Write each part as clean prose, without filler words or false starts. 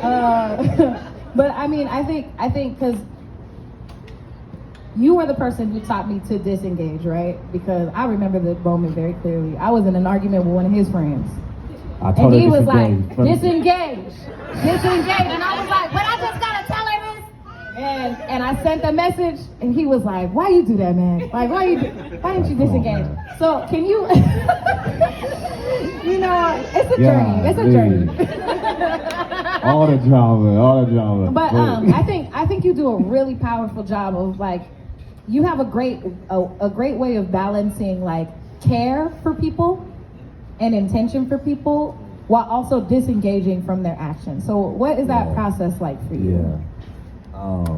But I mean, I think because you were the person who taught me to disengage, right? Because I remember the moment very clearly. I was in an argument with one of his friends. And he was like, disengage. And I was like, but I just gotta tell her this. And I sent the message, and he was like, why you do that, man? Like, why didn't you disengage? So can you, you know, it's a journey. It's a journey. all the drama. But I think you do a really powerful job of like, you have a great way of balancing like care for people and intention for people while also disengaging from their actions. So what is that process like for you? Yeah.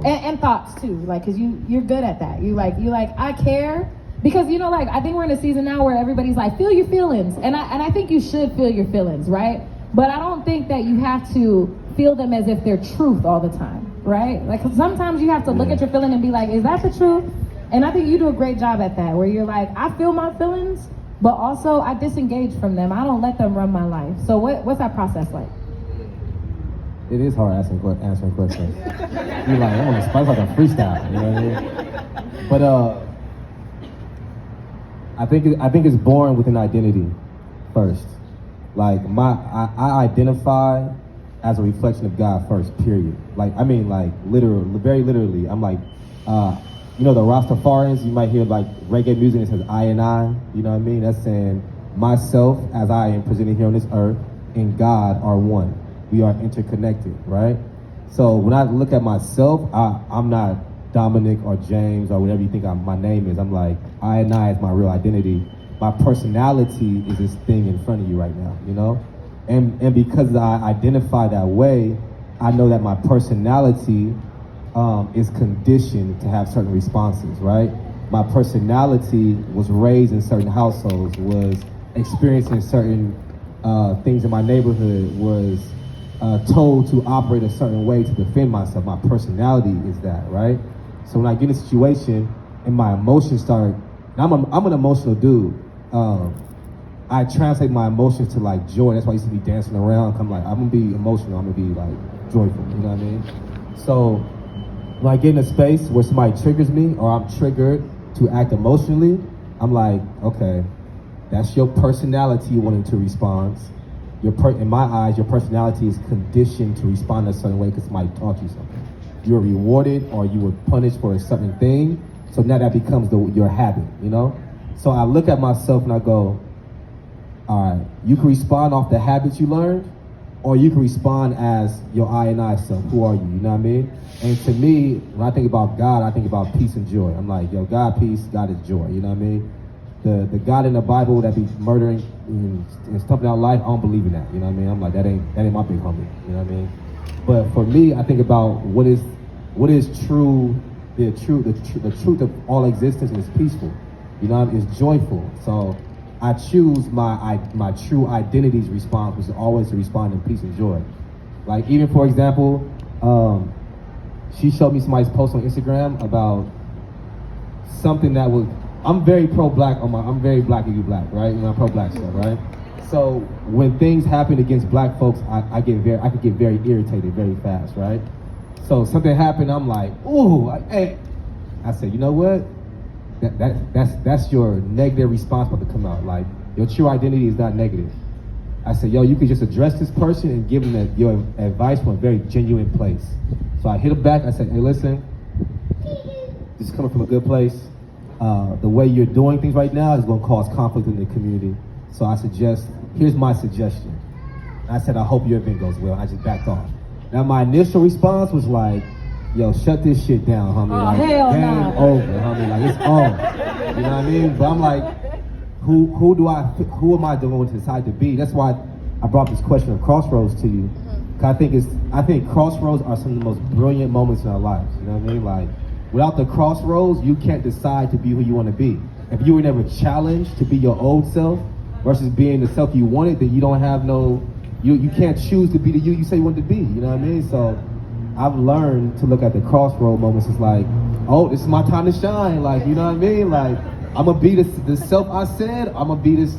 And thoughts too, like, cause you're good at that. You like, I care, because you know, like, I think we're in a season now where everybody's like, feel your feelings, and I think you should feel your feelings, right? But I don't think that you have to feel them as if they're truth all the time, right? Like, sometimes you have to look at your feeling and be like, is that the truth? And I think you do a great job at that, where you're like, I feel my feelings, but also I disengage from them. I don't let them run my life. So what's that process like? It is hard answering questions. You're like, I'm on the spot, like a freestyle, you know what I mean? But I think it's born with an identity first. Like I identify as a reflection of God first, period. Like, I mean, like, very literally, I'm like, you know, the Rastafarians, you might hear like reggae music that says I and I, you know what I mean? That's saying myself as I am presented here on this earth and God are one. We are interconnected, right? So when I look at myself, I'm not Dominic or James or whatever you think my name is. I'm like, I and I is my real identity. My personality is this thing in front of you right now, you know? And because I identify that way, I know that my personality is conditioned to have certain responses, right? My personality was raised in certain households, was experiencing certain things in my neighborhood, was told to operate a certain way to defend myself. My personality is that, right? So when I get in a situation and my emotions start, I'm an emotional dude. I translate my emotions to like joy. That's why I used to be dancing around. I'm like, I'm gonna be emotional. I'm gonna be like joyful. You know what I mean? So when I get in a space where somebody triggers me or I'm triggered to act emotionally, I'm like, okay, that's your personality wanting to respond. In my eyes, your personality is conditioned to respond a certain way because somebody taught you something. You were rewarded or you were punished for a certain thing, so now that becomes your habit, you know? So I look at myself and I go, all right, you can respond off the habits you learned, or you can respond as your I and I self. Who are you? You know what I mean? And to me, when I think about God, I think about peace and joy. I'm like, yo, God peace, God is joy. You know what I mean? The God in the Bible that be murdering and stumping out life, I don't believe in that. You know what I mean? I'm like, that ain't my big homie. You know what I mean? But for me, I think about what is true, the truth of all existence, and it's peaceful. You know, it's joyful. So I choose my true identity's response, which is always to respond in peace and joy. Like, even for example, she showed me somebody's post on Instagram about something that was, I'm very pro-black I'm very black and you black, right? And I'm pro-black stuff, right? So when things happen against black folks, I could get very irritated very fast, right? So something happened, I'm like, ooh, hey. I said, you know what? That's your negative response about to come out. Like, your true identity is not negative. I said, yo, you could just address this person and give them your advice from a very genuine place. So I hit him back, I said, hey, listen, this is coming from a good place. The way you're doing things right now is gonna cause conflict in the community. So I suggest, here's my suggestion. I said, I hope your event goes well. I just backed off. Now my initial response was like, yo, shut this shit down, homie. Oh, like, hell game no. over, homie. Like, it's on. You know what I mean? But I'm like, who am I going to decide to be? That's why I brought this question of crossroads to you. Cause I think crossroads are some of the most brilliant moments in our lives. You know what I mean? Like, without the crossroads, you can't decide to be who you want to be. If you were never challenged to be your old self versus being the self you wanted, then you don't have you can't choose to be the you say you want to be. You know what I mean? So I've learned to look at the crossroad moments as like, oh, this is my time to shine. Like, you know what I mean? Like, I'm gonna be the self I said. I'm gonna be this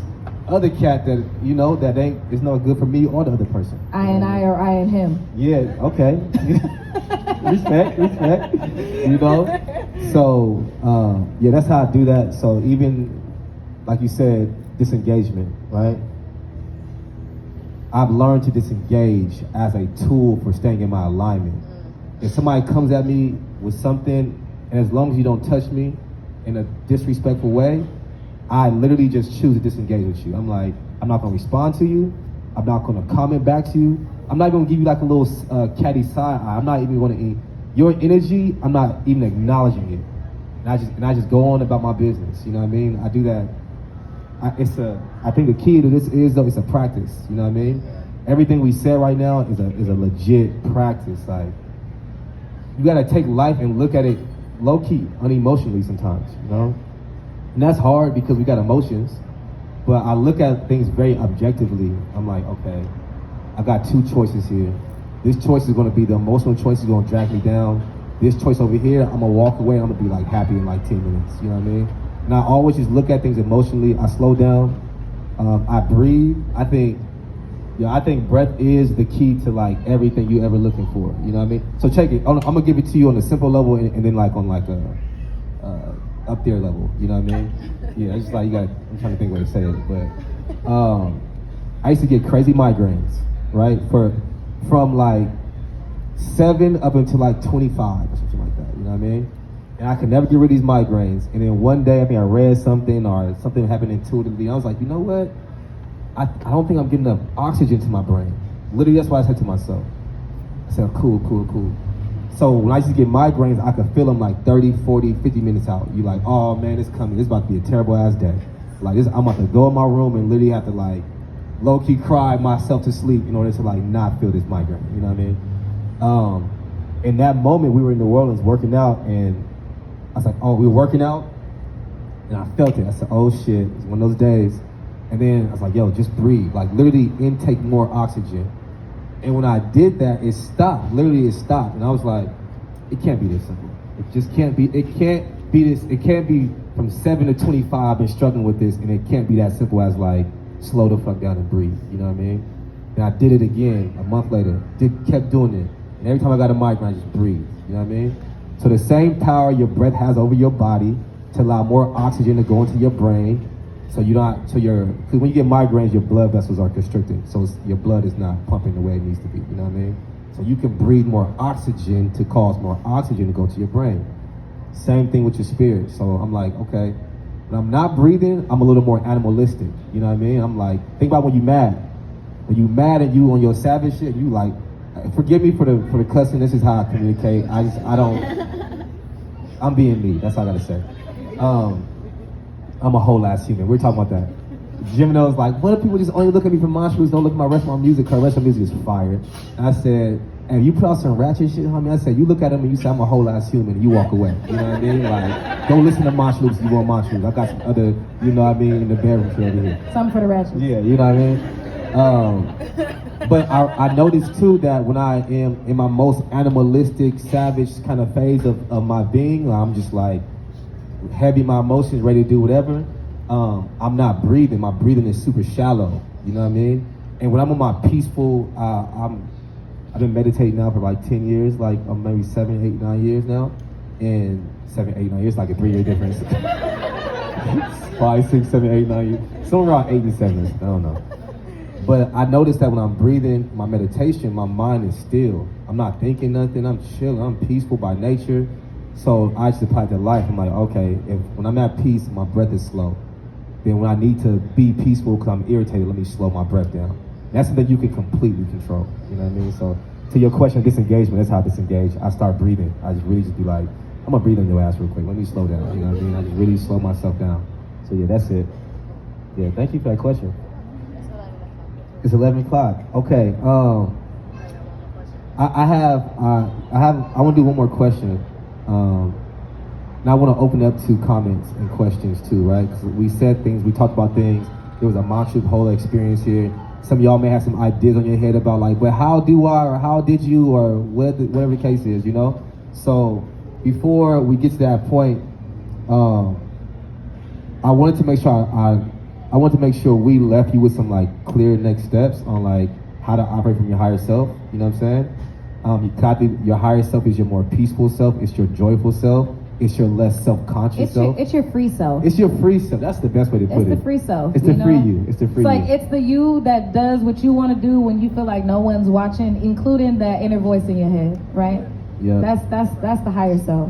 other cat that you know that ain't is no good for me or the other person. I and I or I and him. Yeah, okay. respect. You know? So, yeah, that's how I do that. So even, like you said, disengagement, right? I've learned to disengage as a tool for staying in my alignment. If somebody comes at me with something, and as long as you don't touch me in a disrespectful way, I literally just choose to disengage with you. I'm like, I'm not gonna respond to you. I'm not gonna comment back to you. I'm not gonna give you like a little catty side eye. I'm not even gonna, your energy, I'm not even acknowledging it. And I just go on about my business, you know what I mean? I do that. I think the key to this is though, it's a practice, you know what I mean? Everything we said right now is a legit practice. Like, you gotta take life and look at it low key, unemotionally sometimes, you know? And that's hard because we got emotions, but I look at things very objectively. I'm like, okay, I got two choices here. This choice is gonna be the emotional choice is gonna drag me down. This choice over here, I'm gonna walk away, I'm gonna be like happy in like 10 minutes, you know what I mean? And I always just look at things emotionally. I slow down, I breathe. I think breath is the key to like everything you ever looking for, you know what I mean? So check it, I'm gonna give it to you on a simple level and then like on like a, up there level, you know what I mean? Yeah, it's just like I'm trying to think way to say it, but I used to get crazy migraines, right? From like 7 up until like 25 or something like that, you know what I mean? And I could never get rid of these migraines. And then one day, I think I read something or something happened intuitively. I was like, you know what? I don't think I'm getting enough oxygen to my brain. Literally, that's what I said to myself. I said, cool. So when I used to get migraines, I could feel them like 30, 40, 50 minutes out. You're like, oh man, it's coming. It's about to be a terrible ass day. Like this, I'm about to go in my room and literally have to like low-key cry myself to sleep in order to like not feel this migraine, you know what I mean? In that moment, we were in New Orleans working out and I was like, oh, we were working out and I felt it. I said, oh shit, it's one of those days. And then I was like, yo, just breathe. Like literally intake more oxygen. And when I did that, it stopped. Literally it stopped. And I was like, it can't be this simple. It just can't be, it can't be this, it can't be from 7 to 25, I've been struggling with this, and it can't be that simple as like, slow the fuck down and breathe, you know what I mean? And I did it again a month later, kept doing it. And every time I got a migraine, I just breathe, you know what I mean? So the same power your breath has over your body to allow more oxygen to go into your brain, because when you get migraines, your blood vessels are constricted, so your blood is not pumping the way it needs to be, you know what I mean? So you can breathe more oxygen to cause more oxygen to go to your brain. Same thing with your spirit. So I'm like, okay, when I'm not breathing, I'm a little more animalistic, you know what I mean? I'm like, think about when you mad. When you mad and you on your savage shit, you like, forgive me for the cussing, this is how I communicate. I'm being me, that's all I gotta say. I'm a whole ass human. We're talking about that. Gemino's like, what if people just only look at me for monsters, don't look at my rest of my music, because the rest of my music is fire. And I said, hey, you put out some ratchet shit, homie. I said, you look at them and you say, I'm a whole ass human, and you walk away. You know what I mean? Like, don't listen to Monster Loops if you want Monster Loops. I got some other, you know what I mean, in the bedroom over here. Something for the ratchet. Yeah, you know what I mean? But I noticed too that when I am in my most animalistic, savage kind of phase of my being, I'm just like, heavy my emotions, ready to do whatever, I'm not breathing. My breathing is super shallow, you know what I mean? And when I'm on my peaceful, I've been meditating now for like 10 years, like maybe 7, 8, 9 years now. And 7, 8, 9 years, like a 3-year difference. 5, 6, 7, 8, 9 years. Somewhere around 8 and 7, I don't know. But I noticed that when I'm breathing, my meditation, my mind is still. I'm not thinking nothing, I'm chilling, I'm peaceful by nature. So I just apply it to life. I'm like, okay, when I'm at peace, my breath is slow. Then when I need to be peaceful because I'm irritated, let me slow my breath down. That's something you can completely control, you know what I mean? So to your question, disengagement, that's how I disengage. I start breathing. I just really just be like, I'm gonna breathe on your ass real quick. Let me slow down, you know what I mean? I just really slow myself down. So yeah, that's it. Yeah, thank you for that question. It's 11 o'clock. Okay, I want to do one more question. Now I want to open up to comments and questions too, right? Because we said things, we talked about things. There was a mantra whole experience here. Some of y'all may have some ideas on your head about like, well, how do I, or how did you, or whatever the case is, you know? So before we get to that point, I wanted to make sure I I want to make sure we left you with some like clear next steps on like how to operate from your higher self. You know what I'm saying? Your higher self is your more peaceful self. It's your joyful self. It's your less self-conscious self. It's your free self. It's your free self. That's the best way to put it. It's the free self. It's the free you. It's the free you. It's like it's the you that does what you want to do when you feel like no one's watching, including that inner voice in your head, right? Yeah. That's the higher self.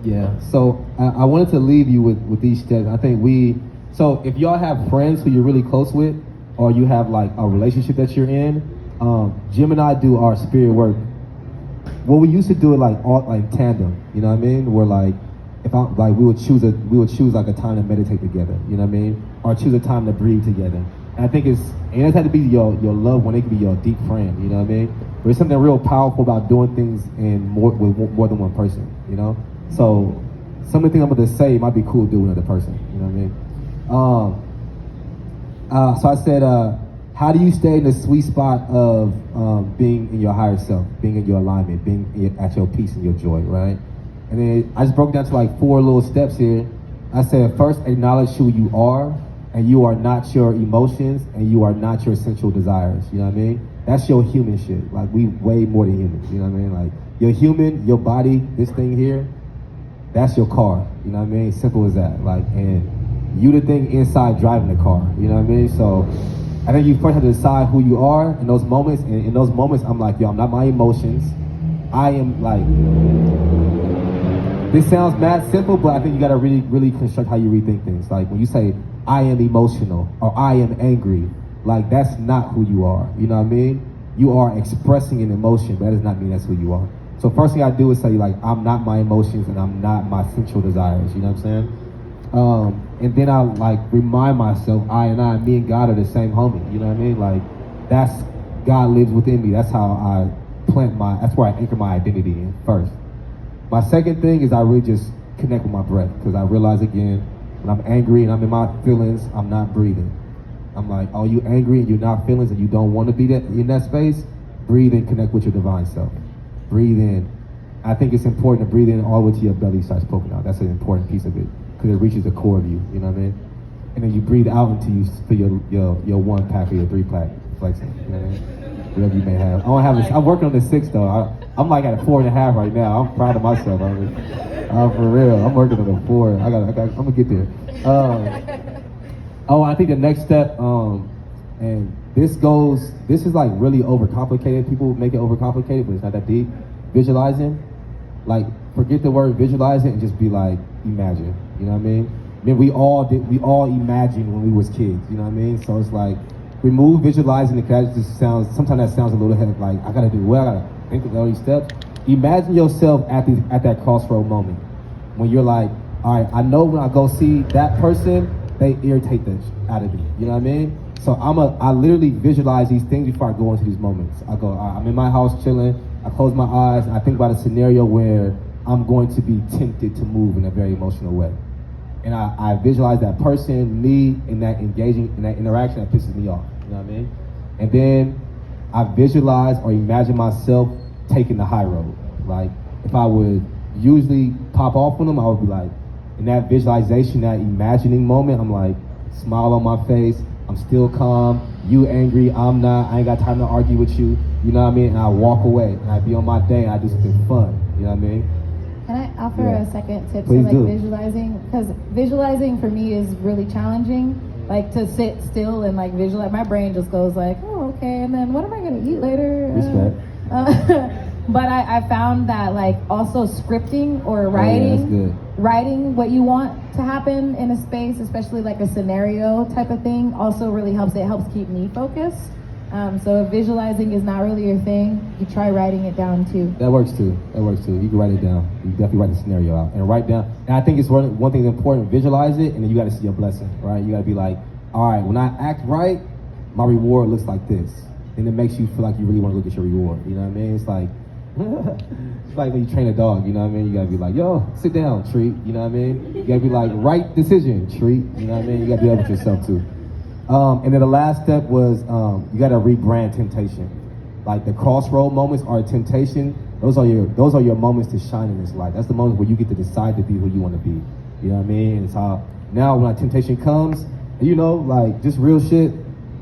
Yeah. So I wanted to leave you with these steps. I think so if y'all have friends who you're really close with, or you have like a relationship that you're in, Jim and I do our spirit work. Well, we used to do it like tandem. You know what I mean? Where like if I like we would choose like a time to meditate together. You know what I mean? Or choose a time to breathe together. And I think it doesn't have to be your loved one. It could be your deep friend. You know what I mean? But there's something real powerful about doing things with more than one person. You know? So some of the things I'm going to say might be cool to do with another person. You know what I mean? So I said, how do you stay in the sweet spot of being in your higher self, being in your alignment, being at your peace and your joy, right? And then I just broke it down to like 4 little steps here. I said, first, acknowledge who you are, and you are not your emotions, and you are not your sensual desires. You know what I mean? That's your human shit. Like, we way more than humans. You know what I mean? Like, you're human, your body, this thing here, that's your car. You know what I mean? Simple as that. Like, and you the thing inside driving the car. You know what I mean? So I think you first have to decide who you are in those moments. And in those moments, I'm like, yo, I'm not my emotions. I am like, this sounds mad simple, but I think you gotta really, really construct how you rethink things. Like when you say, I am emotional or I am angry, like that's not who you are. You know what I mean? You are expressing an emotion, but that does not mean that's who you are. So first thing I do is say like, I'm not my emotions and I'm not my sensual desires. You know what I'm saying? And then I like remind myself, me and God are the same homie. You know what I mean? Like that's, God lives within me. That's how I that's where I anchor my identity in first. My second thing is I really just connect with my breath, because I realize again, when I'm angry and I'm in my feelings, I'm not breathing. I'm like, oh, you angry and you're not feelings and you don't want to be in that space? Breathe and connect with your divine self. Breathe in. I think it's important to breathe in all the way to your belly starts poking out. That's an important piece of it, because it reaches the core of you, you know what I mean? And then you breathe out until you feel your 1-pack or your 3-pack flexing, you know what I mean? Whatever you may have. I don't have this. I'm working on the 6 though. I'm like at a 4.5 right now. I'm proud of myself. For real. I'm working on a 4. I'm gonna get there. I think the next step, and this is like really overcomplicated. People make it overcomplicated, but it's not that deep. Visualizing, like forget the word visualizing and just be like imagine. You know what I mean? I mean, we all imagined when we was kids. You know what I mean? So it's like remove visualizing because that just sometimes that sounds a little heavy. Like I gotta think of all these steps. Imagine yourself at that crossroad moment when you're like, all right, I know when I go see that person, they irritate the out of me. You know what I mean? So I literally visualize these things before I go into these moments. I go, all right, I'm in my house chilling. I close my eyes and I think about a scenario where I'm going to be tempted to move in a very emotional way. And I visualize that person, me, in that interaction that pisses me off. You know what I mean? And then I visualize or imagine myself taking the high road. Like if I would usually pop off on them, I would be like, in that visualization, that imagining moment, I'm like, smile on my face, I'm still calm, you angry, I'm not, I ain't got time to argue with you, you know what I mean? And I walk away, and I be on my day, and I do something fun, you know what I mean? Can I offer a second tip Please to do. Visualizing? Because visualizing for me is really challenging. Like to sit still and like visualize, my brain just goes like, oh, okay, and then what am I gonna eat later? Respect. But I found that like also scripting or writing what you want to happen in a space, especially like a scenario type of thing, also really helps. It helps keep me focused. So if visualizing is not really your thing, you try writing it down too. That works too. You can write it down. You definitely write the scenario out and write down. And I think it's one thing that's important. Visualize it, and then you got to see your blessing, right? You got to be like, all right, when I act right, my reward looks like this, and it makes you feel like you really want to go get your reward. You know what I mean? It's like it's like when you train a dog. You know what I mean? You got to be like, yo, sit down, treat. You know what I mean? You got to be like, right decision, treat. You know what I mean? You got to be able with yourself too. And then the last step was you got to rebrand temptation. Like the crossroad moments are temptation. Those are your moments to shine in this light. That's the moments where you get to decide to be who you want to be. You know what I mean? And it's how now when a temptation comes, You know, like just real shit.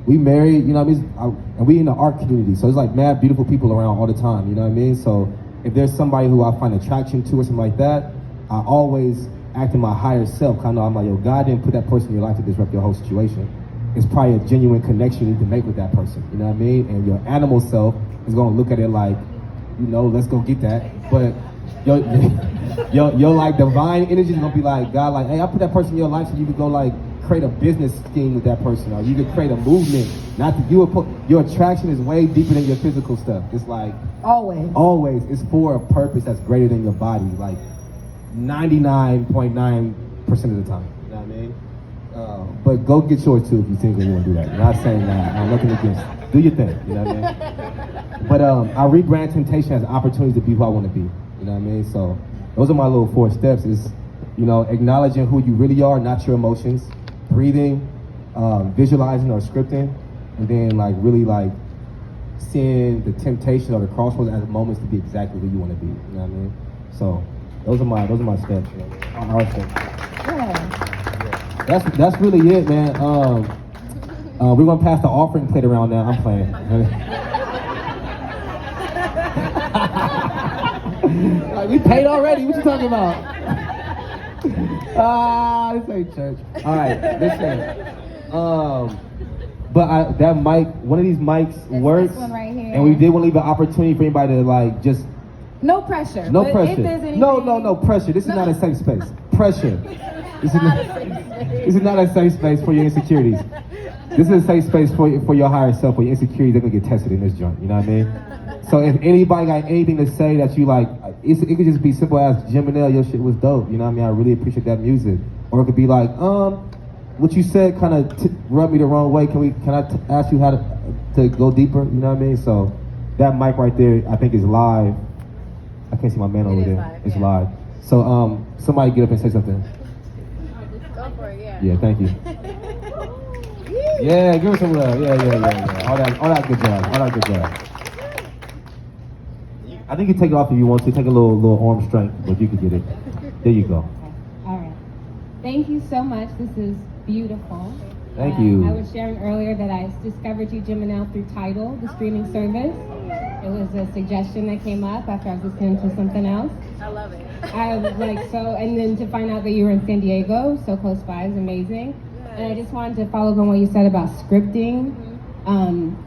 We married, you know what I mean? And we in the art community, so it's like mad beautiful people around all the time, you know what I mean? So if there's somebody who I find attraction to or something like that, I always act in my higher self. Kind of, I'm like, yo, God didn't put that person in your life to disrupt your whole situation. It's probably a genuine connection you need to make with that person, you know what I mean? And your animal self is gonna look at it like, you know, let's go get that. But your like divine energy is gonna be like, God, like, hey, I put that person in your life so you could go like create a business scheme with that person, or you could create a movement. Not that you would put your attraction is way deeper than your physical stuff. It's like always it's for a purpose that's greater than your body, like 99.9% of the time. You know what I mean? But go get yours too if you think you want to do that. I'm not saying that. I'm looking against. Do your thing. You know what I mean? But I rebrand temptation as opportunities to be who I want to be. You know what I mean? So those are my little 4 steps. Is, you know, acknowledging who you really are, not your emotions. Breathing, visualizing or scripting, and then like really like seeing the temptation or the crossroads as moments to be exactly who you want to be. You know what I mean? So those are my steps. You know, our steps. Yeah. That's really it, man. We're gonna pass the offering plate around now. I'm playing. Like, we paid already. What you talking about? This ain't church. All right, listen. But that mic, one of these mics works, this one right here. And we did want to leave an opportunity for anybody to like just. No pressure. No but pressure. If there's anything, no pressure. This is not a safe space. Pressure. This is not a safe space for your insecurities. This is a safe space for your higher self, for your insecurities. They're gonna get tested in this joint. You know what I mean? So if anybody got anything to say that you like, it could just be simple as, Jiminelle, your shit was dope. You know what I mean? I really appreciate that music. Or it could be like, what you said kind of rubbed me the wrong way. Can I ask you how to go deeper? You know what I mean? So that mic right there, I think is live. I can't see my man over there. Live, it's yeah. live. So somebody get up and say something. Go for it, yeah. Yeah, thank you. Yeah, give her some love. Yeah. All that good job. All that good job. I think you take it off if you want to. Take a little arm strength, but you can get it. There you go. All right. Thank you so much. This is beautiful. Thank you. I was sharing earlier that I discovered you, Jiminelle, through Tidal, the streaming service. It was a suggestion that came up after I was listening to something else. I love it. I was like, so, and then to find out that you were in San Diego, so close by, is amazing. And I just wanted to follow up on what you said about scripting.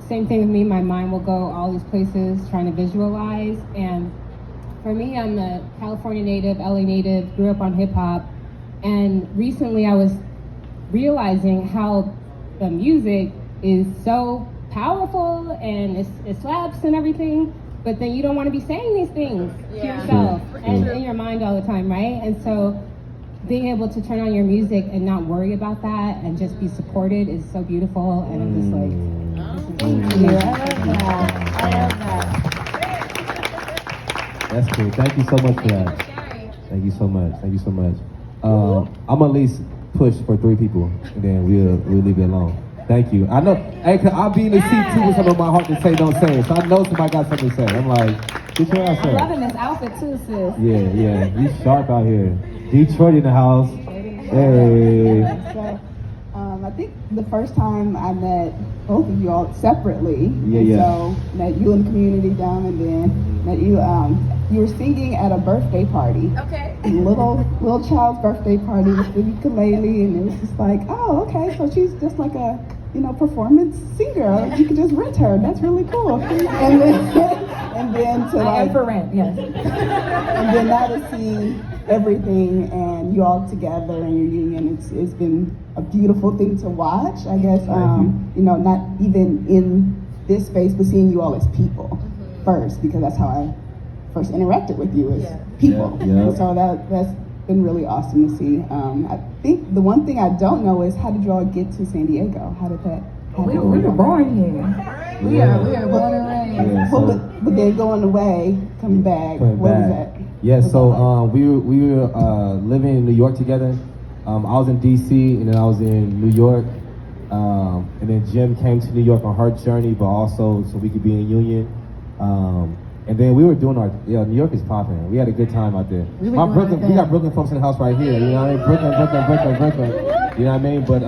Same thing with me, my mind will go all these places trying to visualize. And for me, I'm a California native, LA native, grew up on hip hop. And recently I was realizing how the music is so powerful and it slaps and everything, but then you don't want to be saying these things to yourself and in your mind all the time, right? And so being able to turn on your music and not worry about that and just be supported is so beautiful. And I'm just like, thank you. I love that. That's cool. Thank you so much for that. Thank you so much. Thank you so much. I'm gonna at least push for 3 people, and then we'll leave it alone. Thank you. I know. Hey, I'll be in the seat too with something in my heart to say, don't say it. So I know somebody got something to say. I'm like, get your ass I'm up. loving this outfit too, sis. Yeah. You sharp out here. Detroit in the house. Hey. So, I think the first time I met both of you all separately. Yeah. So met you in the community down, and then met you. You were singing at a birthday party. Okay. A little child's birthday party with the ukulele, and it was just like, oh, okay, so she's just like a performance singer. You can just rent her. That's really cool. And then to I like am for rent, yes. and then now to see everything and you all together in your union, it's been a beautiful thing to watch. I guess not even in this space, but seeing you all as people first, because that's how I first interacted with you as people. Yeah. And so that's been really awesome to see. I think the one thing I don't know is, how did you all get to San Diego? How did that happen? We were born here. We are born and raised. Yeah, but then going away, coming back, what was that? Yeah, so we were living in New York together. I was in DC, and then I was in New York. And then Jim came to New York on her journey, but also so we could be in Union. And then we were doing New York is popping. We had a good time out there. We got Brooklyn folks in the house right here. You know what I mean? Brooklyn. You know what I mean? But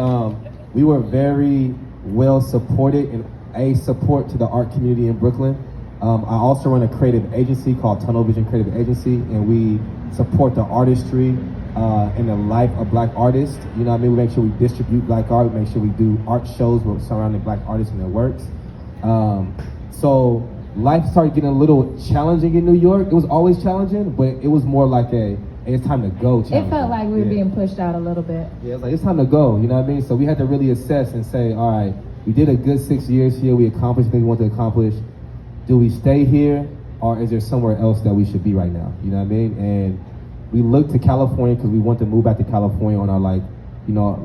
we were very well supported and a support to the art community in Brooklyn. I also run a creative agency called Tunnel Vision Creative Agency, and we support the artistry and the life of Black artists. You know what I mean? We make sure we distribute Black art, we make sure we do art shows surrounding Black artists and their works. So life started getting a little challenging in New York. It was always challenging, but it was more like it's time to go challenging. It felt like we were being pushed out a little bit. Yeah, it's like, it's time to go, you know what I mean? So we had to really assess and say, all right, we did a good 6 years here, we accomplished things we wanted to accomplish. Do we stay here, or is there somewhere else that we should be right now? You know what I mean? And we looked to California because we wanted to move back to California on our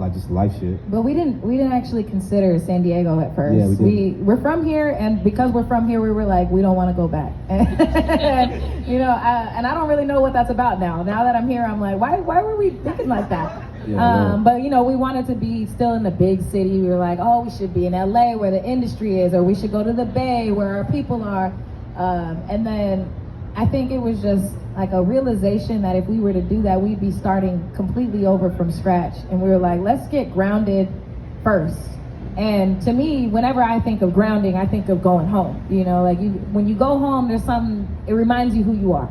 just life shit. But we didn't actually consider San Diego at first. Yeah, we didn't. We're from here, and because we're from here, we were like, we don't want to go back. You know, and I don't really know what that's about now. Now that I'm here, I'm like, why were we thinking like that? Yeah, but you know, we wanted to be still in the big city. We were like, oh, we should be in LA where the industry is, or we should go to the Bay where our people are. And then I think it was just like a realization that if we were to do that, we'd be starting completely over from scratch. And we were like, let's get grounded first. And to me, whenever I think of grounding, I think of going home. You know, like when you go home, there's something, it reminds you who you are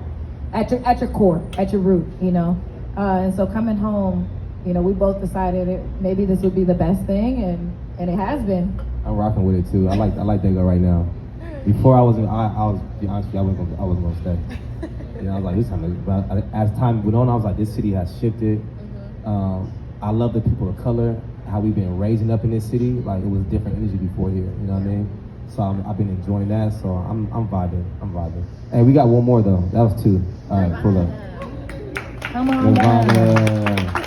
at your core, at your root, you know. And so coming home, you know, we both decided maybe this would be the best thing, and it has been. I'm rocking with it too. I like Dago right now. Before I was be honest with you, I wasn't gonna stay. You know, I was like, this time. But as time went on, I was like, this city has shifted. I love the people of color, how we've been raising up in this city. Like, it was different energy before here. You know what I mean? So I've been enjoying that. So I'm vibing. Hey, we got one more though. That was two. All right, pull up. Come on, guys.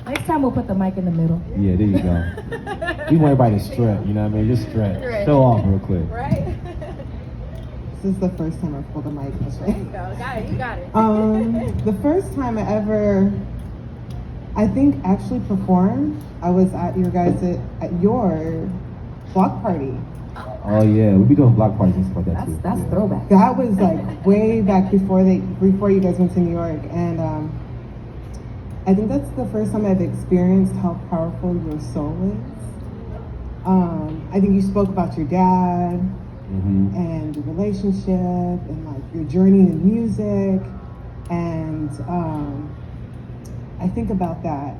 Next time we'll put the mic in the middle. Yeah, there you go. We want everybody to stretch, you know what I mean? Just stretch. Show off real quick. Right? This is the first time I've pulled a mic. There you go. You got it. The first time I ever, I think, actually performed, I was at your block party. Oh yeah, we be doing block parties and stuff like that too. That's yeah. throwback. That was like way back before you guys went to New York, and I think that's the first time I've experienced how powerful your soul is. I think you spoke about your dad and your relationship and like your journey in music, and I think about that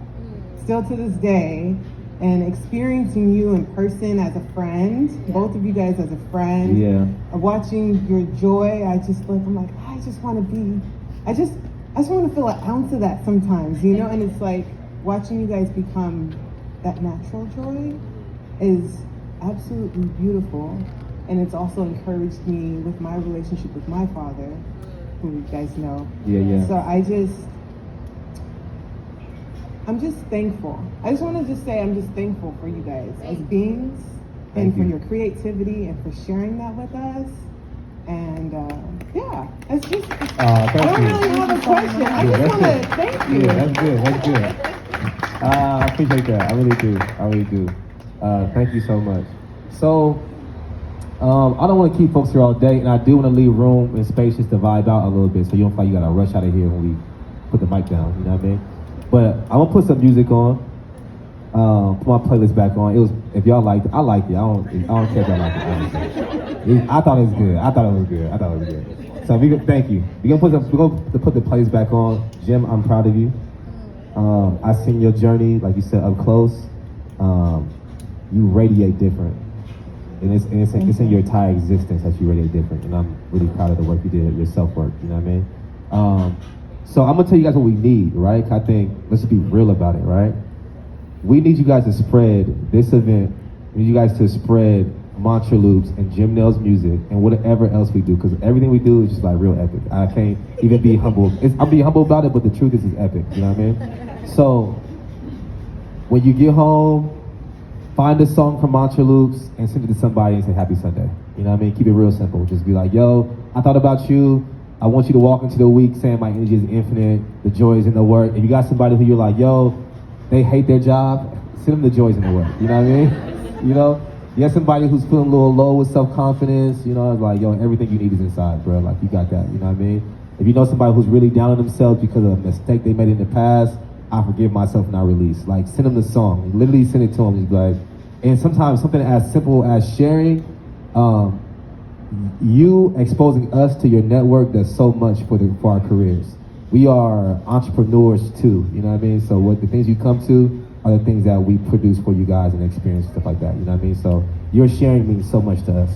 still to this day, and experiencing you in person as a friend, both of you guys as a friend, watching your joy. I'm like, I just want to feel an ounce of that sometimes, you know? And it's like watching you guys become that natural joy is absolutely beautiful. And it's also encouraged me with my relationship with my father, who you guys know. So I'm just thankful. I just want to say I'm just thankful for you guys as beings, and for your creativity and for sharing that with us. And it's just, I don't really have a question. I just want to thank you. Yeah, that's good. I appreciate that. I really do. Thank you so much. So, I don't want to keep folks here all day, and I do want to leave room and space just to vibe out a little bit, so you don't feel like you gotta rush out of here when we put the mic down. You know what I mean? But I'm gonna put some music on. Put my playlist back on. If y'all liked it, I liked it. I don't care if y'all like it. Honestly. I thought it was good. So thank you. We're gonna put the playlist back on. Jim, I'm proud of you. I seen your journey, like you said, up close. You radiate different. And it's in your entire existence that you radiate different. And I'm really proud of the work you did, your self-work, you know what I mean? So I'm gonna tell you guys what we need, right? I think, let's just be real about it, right? We need you guys to spread this event. We need you guys to spread Mantra Loops and Jim Nail's music and whatever else we do, because everything we do is just like real epic. I can't even be humble. I'm being humble about it, but the truth is it's epic, you know what I mean? So when you get home, find a song from Mantra Loops and send it to somebody and say Happy Sunday. You know what I mean? Keep it real simple. Just be like, yo, I thought about you. I want you to walk into the week saying my energy is infinite, the joy is in the work. If you got somebody who you're like, yo, they hate their job, send them the joys in the work. You know what I mean? You know? You got somebody who's feeling a little low with self-confidence, you know, it's like, yo, everything you need is inside, bro. Like, you got that, you know what I mean? If you know somebody who's really down on themselves because of a mistake they made in the past, I forgive myself and I release. Like, send them the song. Literally send it to them. Like, and sometimes something as simple as sharing, you exposing us to your network does so much for our careers. We are entrepreneurs too, you know what I mean? So what the things you come to are the things that we produce for you guys and experience, stuff like that, you know what I mean? So your sharing means so much to us.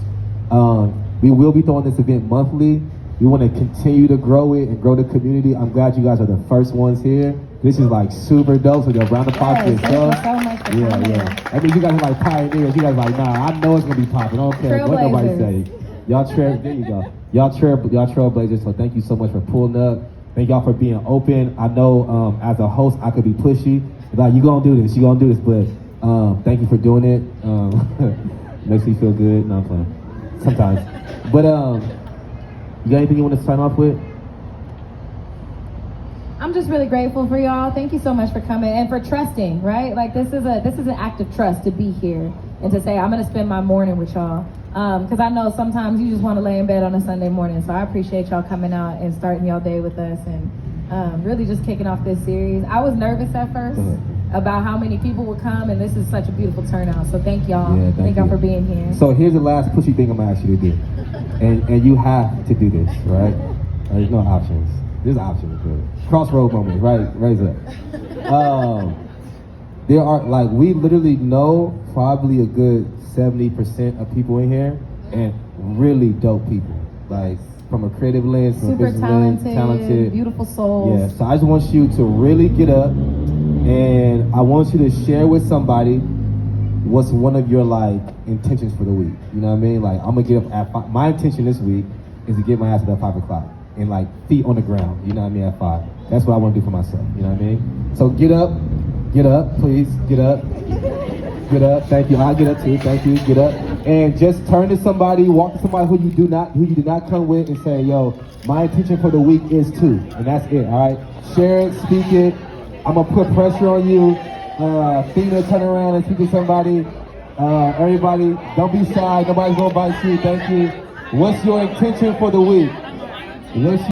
We will be throwing this event monthly. We want to continue to grow it and grow the community. I'm glad you guys are the first ones here. This is like super dope, so round of applause for yourself. Thank you so much for Yeah, coming. yeah. I mean, you guys are like pioneers. You guys are like, nah, I know it's gonna be popping. I don't care what nobody say. There you go. Y'all trailblazers. So thank you so much for pulling up. Thank y'all for being open. I know as a host, I could be pushy. Like, you gonna do this, but thank you for doing it. Makes me feel good. No, I'm playing. Sometimes. But you got anything you want to sign off with? I'm just really grateful for y'all. Thank you so much for coming and for trusting, right? Like, this is an act of trust to be here and to say, I'm gonna spend my morning with y'all. Because I know sometimes you just want to lay in bed on a Sunday morning. So I appreciate y'all coming out and starting y'all day with us and really just kicking off this series. I was nervous at first about how many people would come, and this is such a beautiful turnout. So thank y'all. Yeah, thank y'all for being here. So here's the last pushy thing I'm gonna ask you to do. And you have to do this, right? There's no options. There's options, but crossroad moments, right? Raise up. There are, like, we literally know probably a good 70% of people in here, and really dope people. Like, from a creative lens, from a Super business lens, talented, beautiful souls. Yeah, so I just want you to really get up, and I want you to share with somebody what's one of your, like, intentions for the week. You know what I mean? Like, I'm gonna get up at 5. My intention this week is to get my ass at 5 o'clock and, like, feet on the ground. You know what I mean? At 5. That's what I want to do for myself. You know what I mean? So get up, please, get up. Get up, thank you. I'll get up too, thank you. Get up, and just turn to somebody, walk to somebody who you do not come with, and say, "Yo, my intention for the week is to," and that's it. All right, share it, speak it. I'm gonna put pressure on you. Think to turn around and speak to somebody. Everybody, don't be shy. Nobody's gonna bite you. Thank you. What's your intention for the week?